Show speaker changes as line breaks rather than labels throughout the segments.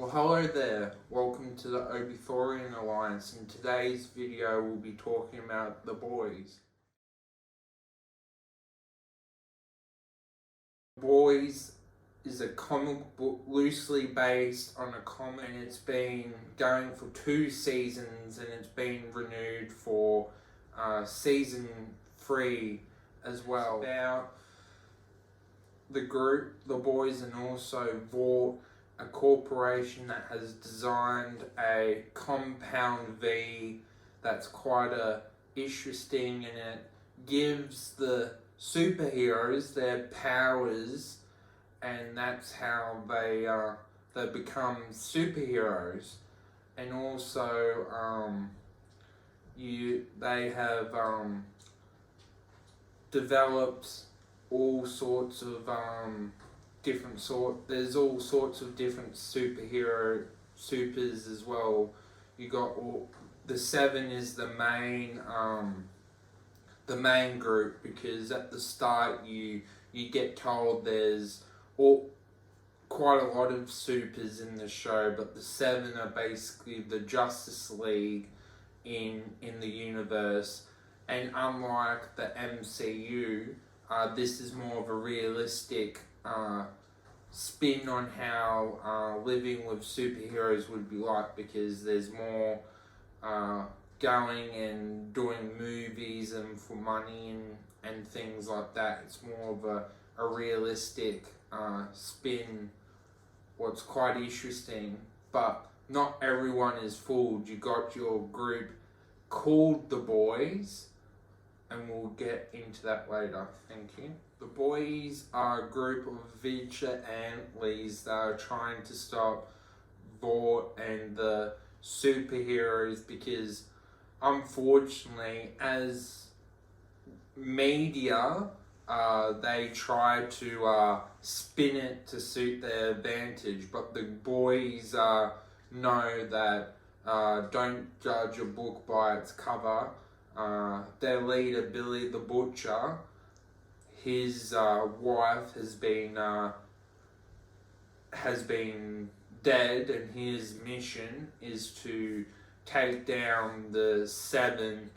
Well, hello there. Welcome to the Obithorian Alliance. In today's video, we'll be talking about The Boys. The Boys is a comic book loosely based on a comic, and it's been going for 2 seasons, and it's been renewed for season 3 as well. About the group, The Boys, and also VOUCHT, a corporation that has designed a compound V that's quite interesting, and it gives the superheroes their powers, and that's how they become superheroes. And also they have developed all sorts of there's all sorts of different supers as well. You got the 7 is the main group, because at the start you get told there's quite a lot of supers in the show, but the 7 are basically the Justice League in the universe. And unlike the MCU, this is more of a realistic spin on how living with superheroes would be like, because there's more going and doing movies and for money and things like that. It's more of a realistic spin, what's quite interesting. But not everyone is fooled. You got your group called The Boys, and we'll get into that later. Thank you. The Boys are a group of vigilantes that are trying to stop VOUCHT and the superheroes, because unfortunately, as media, they try to spin it to suit their advantage, but the Boys know that don't judge a book by its cover. Their leader, Billy the Butcher, his wife has been dead, and his mission is to take down the 7,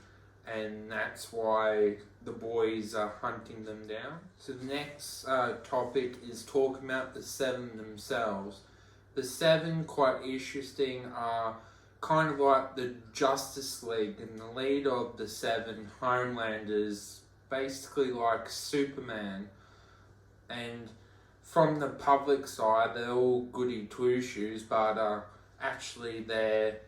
and that's why the Boys are hunting them down. So the next topic is talking about the 7 themselves. The 7, quite interesting, are kind of like the Justice League, and the leader of the 7, Homelander's basically like Superman. And from the public side, they're all goody two-shoes, but actually they're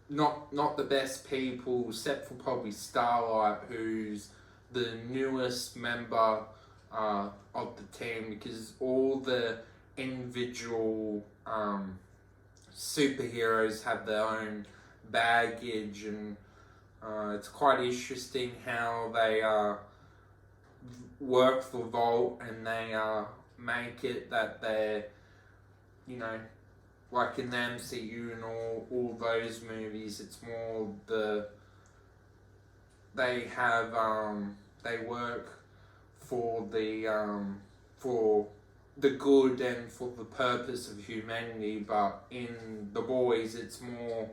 not the best people, except for probably Starlight, who's the newest member of the team, because all the individual superheroes have their own baggage, and it's quite interesting how they work for VOUCHT, and they make it that they're, like in the MCU and all those movies, it's more they work for the good and for the purpose of humanity. But in The Boys, it's more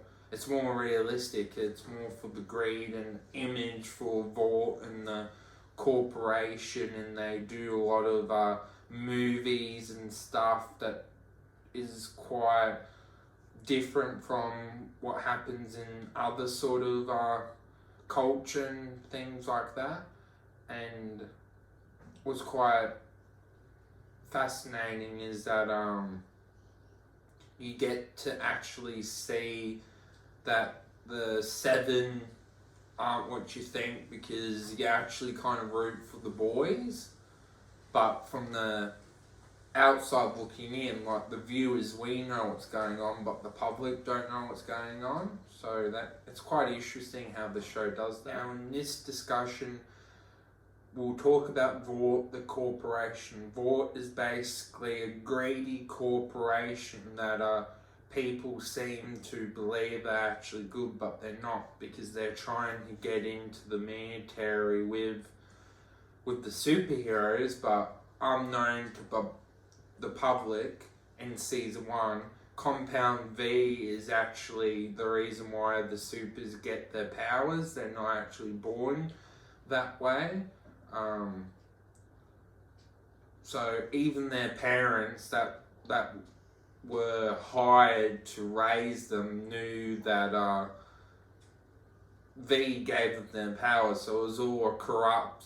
realistic. It's more for the greed and image for VOUCHT and the corporation, and they do a lot of movies and stuff that is quite different from what happens in other sort of culture and things like that. And what's quite fascinating is that you get to actually see that the 7 aren't what you think, because you actually kind of root for the Boys, but from the outside looking in, like the viewers, we know what's going on, but the public don't know what's going on. So that it's quite interesting how the show does that. Now in this discussion, we'll talk about VOUCHT, the corporation. VOUCHT is basically a greedy corporation that people seem to believe are actually good, but they're not, because they're trying to get into the military with the superheroes, but unknown to the public, in season 1, Compound V is actually the reason why the supers get their powers. They're not actually born that way. So even their parents that were hired to raise them knew that V gave them their powers. So it was all a corrupt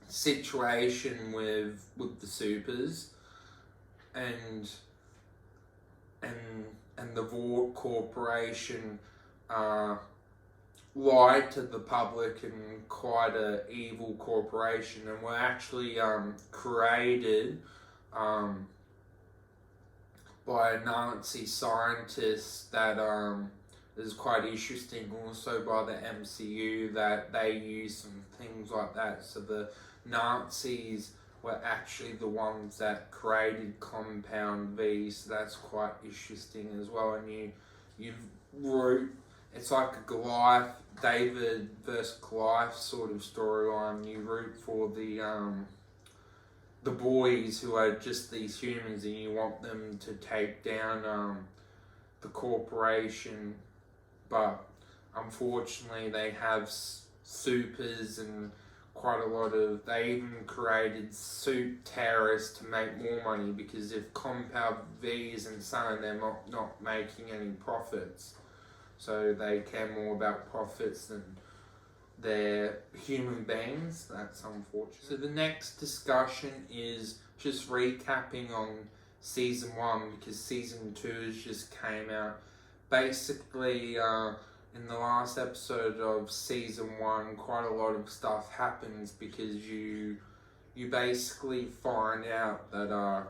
situation with the supers, and the VOUGHT Corporation lied to the public, and quite a evil corporation, and were actually created by a Nazi scientist that is quite interesting, also by the MCU, that they use some things like that. So the Nazis were actually the ones that created Compound V, so that's quite interesting as well. And you root, it's like a Goliath, David versus Goliath sort of storyline. You root for the boys who are just these humans, and you want them to take down the corporation, but unfortunately they have supers and quite a lot of, they even created suit terrorists to make more money, because if Compound V isn't selling, they're not making any profits. So they care more about profits than their human beings. That's unfortunate. So the next discussion is just recapping on season 1, because season 2 has just came out. Basically, in the last episode of season 1, quite a lot of stuff happens, because you basically find out that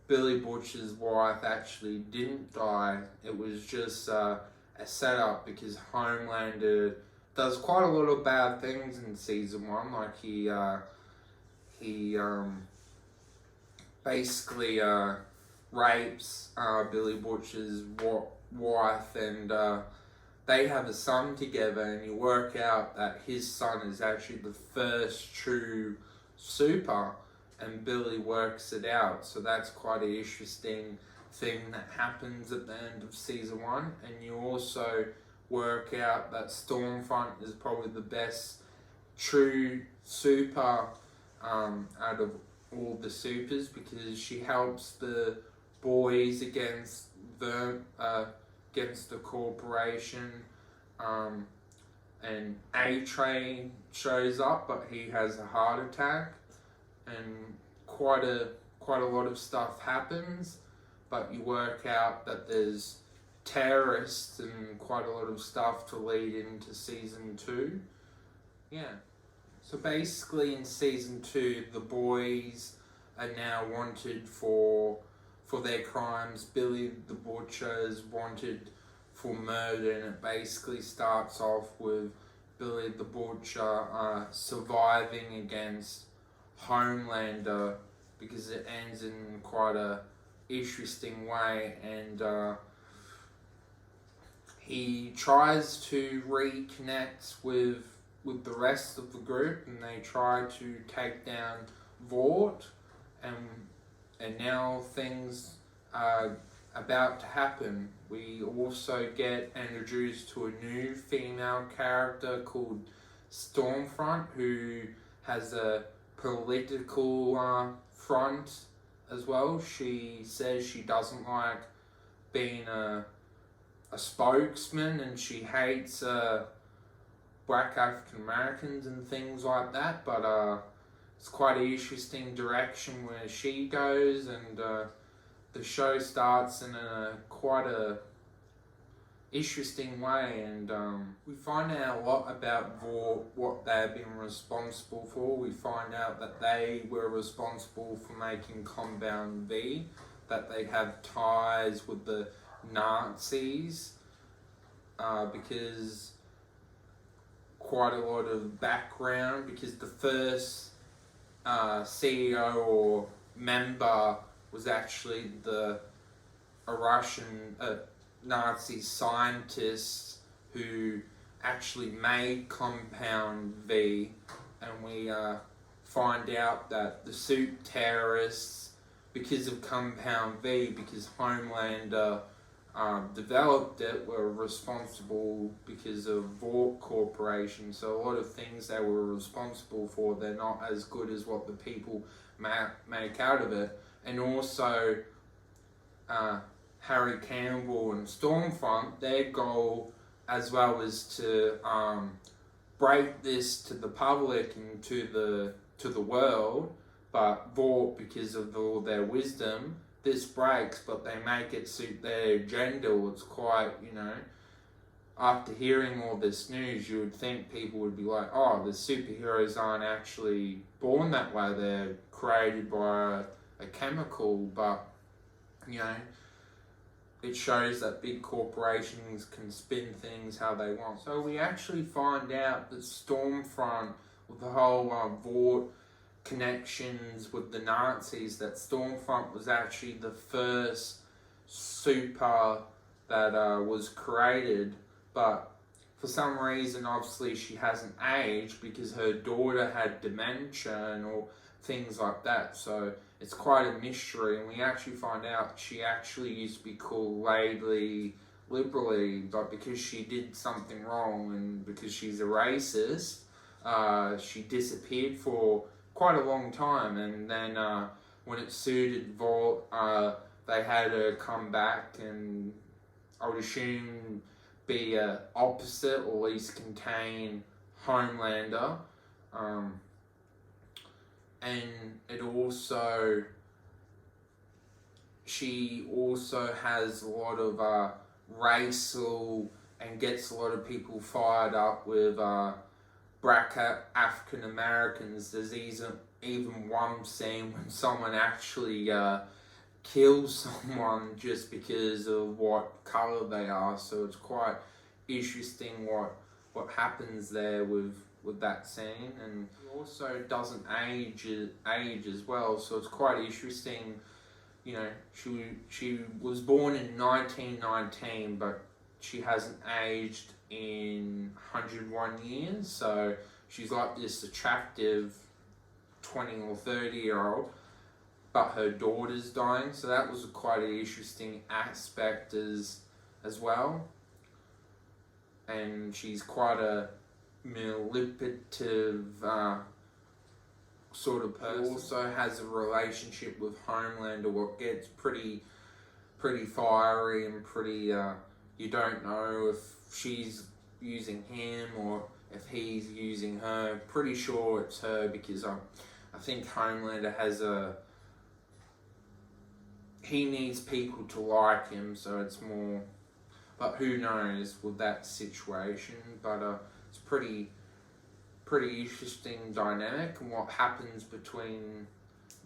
Billy Butcher's wife actually didn't die. It was just a setup, because Homelander does quite a lot of bad things in season 1. Like he basically rapes Billy Butcher's wife, and they have a son together, and you work out that his son is actually the first true super, and Billy works it out. So that's quite an interesting thing that happens at the end of season 1. And you also work out that Stormfront is probably the best true super out of all the supers, because she helps the boys against the corporation, and A-Train shows up, but he has a heart attack, and quite a lot of stuff happens. But you work out that there's terrorists and quite a lot of stuff to lead into season 2. Yeah. So basically in season 2, the boys are now wanted for their crimes. Billy the Butcher is wanted for murder, and it basically starts off with Billy the Butcher surviving against Homelander, because it ends in quite a interesting way, and he tries to reconnect with the rest of the group, and they try to take down VOUGHT, and now things are about to happen. We also get introduced to a new female character called Stormfront, who has a political front as well. She says she doesn't like being a spokesman, and she hates black African Americans and things like that, but it's quite an interesting direction where she goes, and the show starts in quite a interesting way, and we find out a lot about VOUGHT, what they've been responsible for. We find out that they were responsible for making Compound V, that they have ties with the Nazis, because quite a lot of background, because the first CEO or member was actually a Russian Nazi scientist who actually made Compound V, and we find out that the suit terrorists because of Compound V, because Homelander developed it, were responsible because of VOUGHT Corporation. So a lot of things they were responsible for, they're not as good as what the people make out of it. And also Harry Campbell and Stormfront, their goal as well is to break this to the public and to the world. But VOUGHT, because of all their wisdom, this breaks, but they make it suit their agenda. It's quite, after hearing all this news, you would think people would be like, oh, the superheroes aren't actually born that way, they're created by a chemical. But it shows that big corporations can spin things how they want. So we actually find out that Stormfront, with the whole VOUGHT connections with the Nazis, that Stormfront was actually the first super that was created, but for some reason obviously she hasn't aged because her daughter had dementia and all things like that. So it's quite a mystery, and we actually find out she actually used to be called Lady Liberally, but because she did something wrong and because she's a racist, she disappeared for quite a long time. And then when it suited VOUGHT, they had her come back and I would assume be opposite, or at least contain Homelander. And it also, she also has a lot of racial, and gets a lot of people fired up with black African Americans. There's even one scene when someone actually kills someone just because of what colour they are. So it's quite interesting what happens there with that scene. And it also doesn't age as well, so it's quite interesting. She was born in 1919, but she hasn't aged in 101 years, so she's like this attractive 20 or 30 year old, but her daughter's dying. So that was quite an interesting aspect as well. And she's quite a manipulative sort of person. She also has a relationship with Homelander, what gets pretty fiery and pretty you don't know if she's using him or if he's using her. Pretty sure it's her, because I think Homelander has he needs people to like him, so it's more, but who knows with that situation. But it's pretty interesting dynamic, and what happens between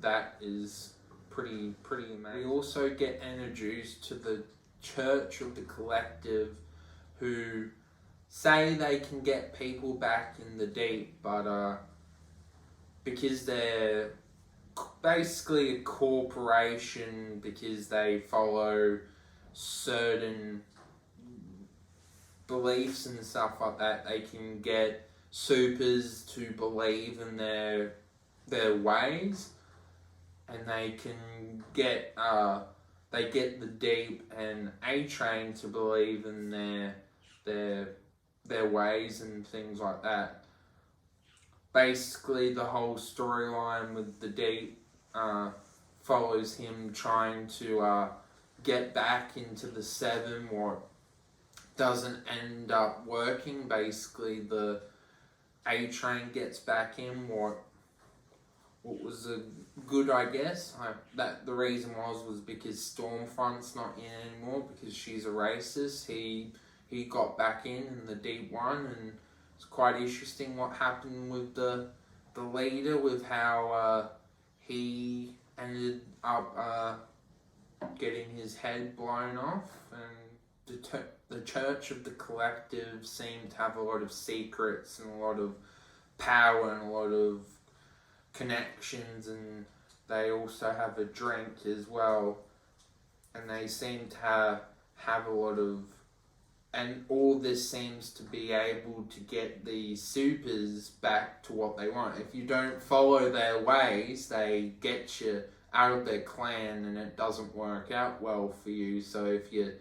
that is pretty amazing. We also get introduced to the Church of the Collective, who say they can get people back in the deep, but because they're basically a corporation, because they follow certain beliefs and stuff like that, they can get supers to believe in their ways, and they can get the Deep and A-Train to believe in their ways and things like that. Basically, the whole storyline with the Deep follows him trying to get back into the Seven, what doesn't end up working. Basically, the A-Train gets back in, what was a good, I guess. That the reason was because Stormfront's not in anymore because she's a racist. He got back in the Deep one, and it's quite interesting what happened with the leader, with how he ended up getting his head blown off. And the Church of the Collective seemed to have a lot of secrets and a lot of power and a lot of connections, and they also have a drink as well, and they seem to have a lot of, and all this seems to be able to get the supers back to what they want. If you don't follow their ways, they get you out of their clan and it doesn't work out well for you. So if you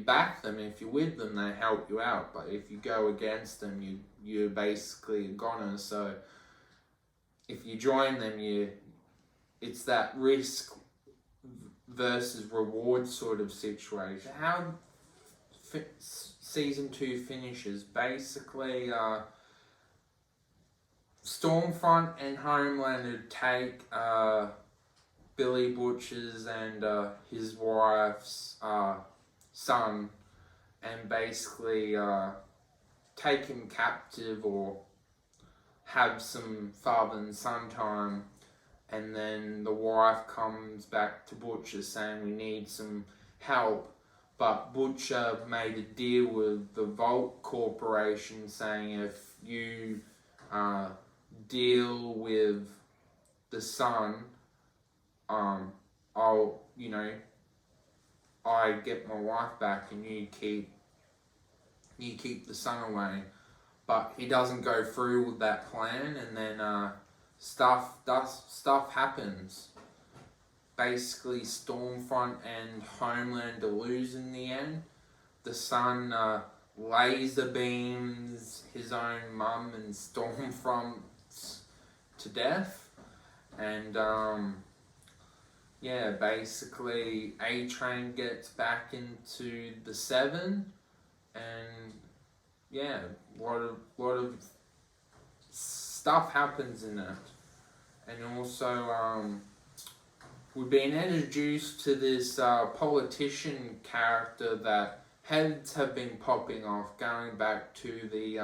back them, if you're with them, they help you out. But if you go against them, you're basically a goner. So if you join them, it's that risk versus reward sort of situation. How season 2 finishes, basically Stormfront and Homelander take Billy Butcher's and his wife's son and basically take him captive or have some father and son time, and then the wife comes back to Butcher saying we need some help, but Butcher made a deal with the VOUCHT Corporation saying if you deal with the son, I'll, I get my wife back and you keep the son away. But he doesn't go through with that plan, and then stuff happens. Basically, Stormfront and Homelander lose in the end. The son laser beams his own mum and Stormfront to death, and basically A-Train gets back into the 7, and a lot of stuff happens in it. And also we've been introduced to this politician character that heads have been popping off, going back to the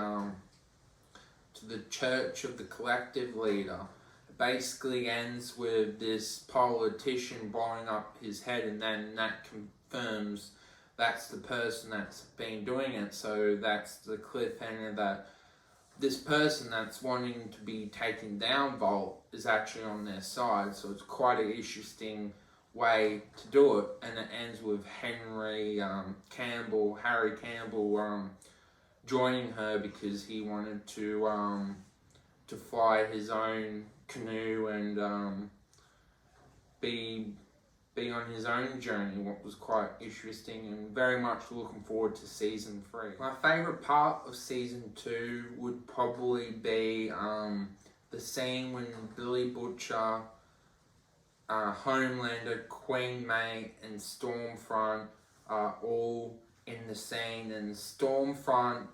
Church of the Collective Leader. It basically ends with this politician blowing up his head, and then that confirms that's the person that's been doing it. So that's the cliffhanger that this person that's wanting to be taken down VOUCHT is actually on their side. So it's quite an interesting way to do it, and it ends with Harry Campbell joining her because he wanted to fly his own canoe and be on his own journey, what was quite interesting, and very much looking forward to season 3. My favourite part of season 2 would probably be the scene when Billy Butcher, Homelander, Queen May and Stormfront are all in the scene, and Stormfront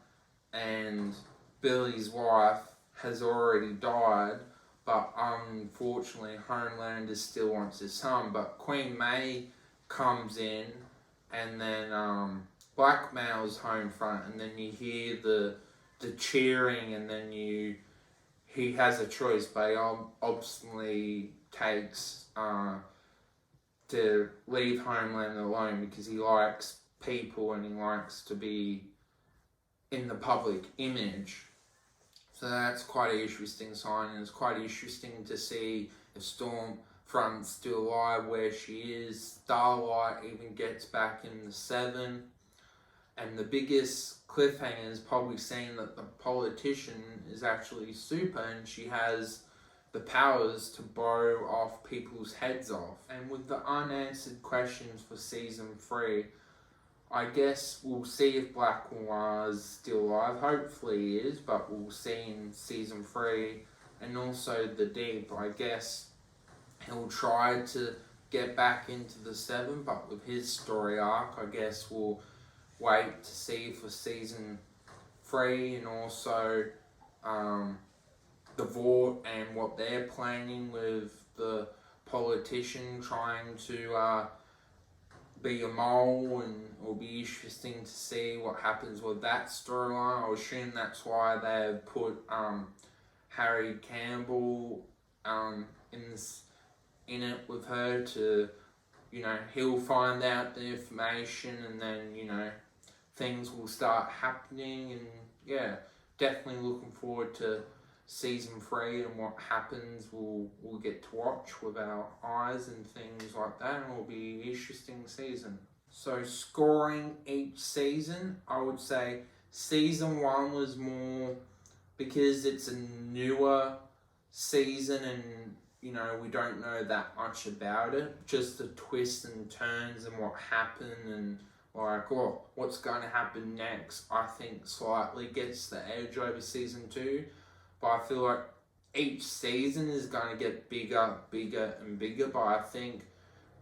and Billy's wife has already died, but unfortunately Homelander still wants his son. But Queen May comes in and then blackmails Homefront, and then you hear the cheering, and then he has a choice, but he obstinately takes to leave Homelander alone because he likes people and he likes to be in the public image. So that's quite an interesting sign, and it's quite interesting to see if Stormfront's still alive, where she is. Starlight even gets back in the 7. And the biggest cliffhanger is probably seeing that the politician is actually super, and she has the powers to blow off people's heads off. And with the unanswered questions for season 3, I guess we'll see if Black Noir's still alive. Hopefully he is, but we'll see in season 3. And also the Deep, I guess he'll try to get back into the 7, but with his story arc, I guess we'll wait to see for season 3. And also the VOUCHT and what they're planning with the politician trying to be a mole, and it'll be interesting to see what happens with that storyline. I assume that's why they've put Harry Campbell in it with her to, he'll find out the information, and then, things will start happening. And definitely looking forward to season 3 and what happens. We'll get to watch with our eyes and things like that, and it'll be an interesting season. So scoring each season, I would say season 1 was more, because it's a newer season and we don't know that much about it. Just the twists and turns and what happened and like, what's going to happen next, I think slightly gets the edge over season 2. But I feel like each season is going to get bigger, bigger and bigger. But I think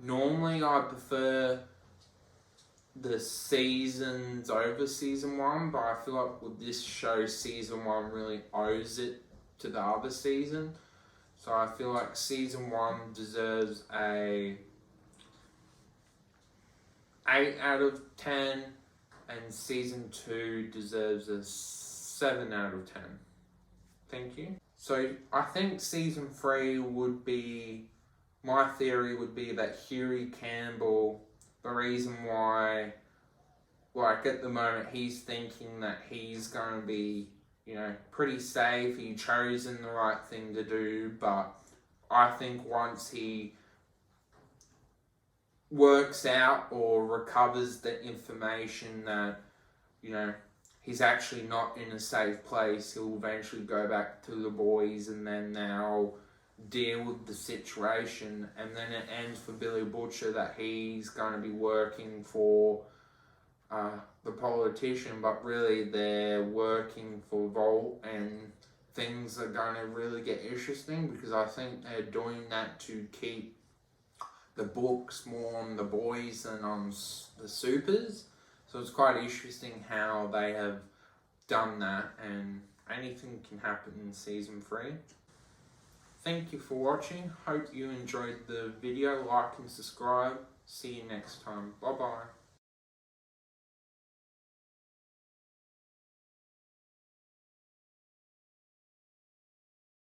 normally I prefer the seasons over season 1. But I feel like with this show, season 1 really owes it to the other season. So I feel like season 1 deserves a 8 out of 10, and season 2 deserves a 7 out of 10. Thank you. So I think season 3 would be, my theory would be that Hughie Campbell, the reason why, like at the moment he's thinking that he's going to be, pretty safe, he chosen the right thing to do, but I think once he works out or recovers the information that, he's actually not in a safe place, he'll eventually go back to the boys and then they'll deal with the situation. And then it ends for Billy Butcher that he's going to be working for the politician, but really they're working for VOUCHT, and things are going to really get interesting because I think they're doing that to keep the books more on the boys than on the supers. So it's quite interesting how they have done that, and anything can happen in season 3. Thank you for watching. Hope you enjoyed the video. Like and subscribe. See you next time. Bye bye.